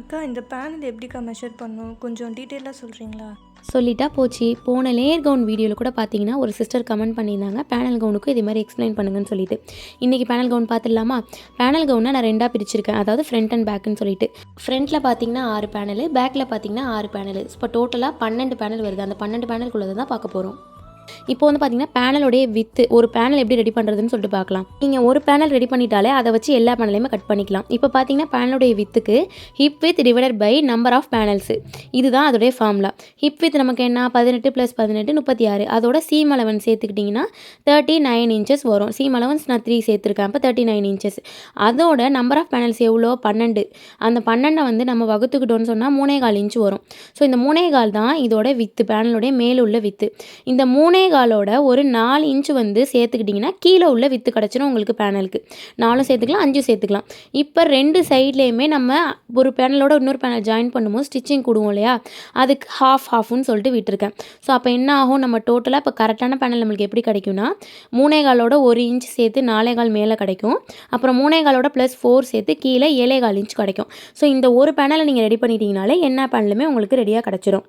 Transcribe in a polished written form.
அக்கா இந்த பேனல் எப்படிக்கா மெஷர் பண்ணும்? கொஞ்சம் டீட்டெயிலாக சொல்கிறீங்களா? சொல்லிட்டா போச்சு. போன லேயர் கவுன் வீடியோவில் கூட பார்த்தீங்கன்னா ஒரு சிஸ்டர் கமெண்ட் பண்ணியிருந்தாங்க, பேனல் கவுனுக்கு இதே மாதிரி எக்ஸ்பிளைன் பண்ணுங்கன்னு சொல்லிட்டு. இன்றைக்கி பேனல் கவுன் பார்த்துடலாமா? பேனல் கவுனை நான் 2ஆக பிரிச்சிருக்கேன், அதாவது ஃப்ரண்ட் அண்ட் பேக்குன்னு சொல்லிட்டு. ஃப்ரண்ட்டில் பார்த்தீங்கன்னா 6 பேனல், பேக்கில் பார்த்தீங்கன்னா 6 பேனல். இப்போ டோட்டலாக 12 பேனல் வருது. அந்த 12 பேனலுக்குள்ளதை தான் பார்க்க போகிறோம். இப்போ வந்து பார்த்தீங்கன்னா பேனலோடைய வித்து, ஒரு பேனல் எப்படி ரெடி பண்ணுறதுன்னு சொல்லிட்டு பார்க்கலாம். நீங்கள் ஒரு பேனல் ரெடி பண்ணிட்டாலே அதை வச்சு எல்லா பேனலையுமே கட் பண்ணிக்கலாம். இப்போ பார்த்தீங்கன்னா பேனலோடைய வித்துக்கு hip width divided by number of panels, இதுதான் அதோடைய ஃபார்முலா. ஹிப் வித் நமக்கு என்ன 18 + 18 36. அதோட சீம் அலவன்ஸ் சேர்த்துக்கிட்டிங்கன்னா 39 இன்ச்சஸ் வரும். சீம் அலவன்ஸ் நான் 3 சேர்த்துருக்கேன், அப்போ 39 இன்ச்சஸ். அதோட நம்பர் ஆஃப் பேனல்ஸ் எவ்வளோ? 12. அந்த 12 வந்து நம்ம வகுத்துக்கிட்டோன்னு சொன்னால் 3.25 இன்ச் வரும். ஸோ இந்த 3.25 தான் இதோட வித்து, பேனலோடைய மேலுள்ள வித்து. இந்த 3.25ஓட ஒரு 4 இன்ச் வந்து சேர்த்துக்கிட்டிங்கன்னா கீழே உள்ள வித்து கிடச்சிரும் உங்களுக்கு பேனலுக்கு. 4 சேர்த்துக்கலாம், 5 சேர்த்துக்கலாம். இப்போ 2 சைட்லேயுமே நம்ம ஒரு பேனலோட இன்னொரு பேனல் ஜாயின் பண்ணும்போது ஸ்டிச்சிங் கொடுவோம் இல்லையா, அதுக்கு ஹாஃப்னு சொல்லிட்டு விட்டுருக்கேன். ஸோ அப்போ என்ன ஆகும், நம்ம டோட்டலாக இப்போ கரெக்டான பேனல் நம்மளுக்கு எப்படி கிடைக்கும்னா 3.25ஓட 1 இன்ச் சேர்த்து 4.25 மேலே கிடைக்கும். அப்புறம் 3.25ஓட +4 சேர்த்து கீழே 7.25 இன்ச் கிடைக்கும். ஸோ இந்த ஒரு பேனலை நீங்கள் ரெடி பண்ணிட்டீங்கனாலே என்ன பேனலுமே உங்களுக்கு ரெடியாக கிடச்சிரும்.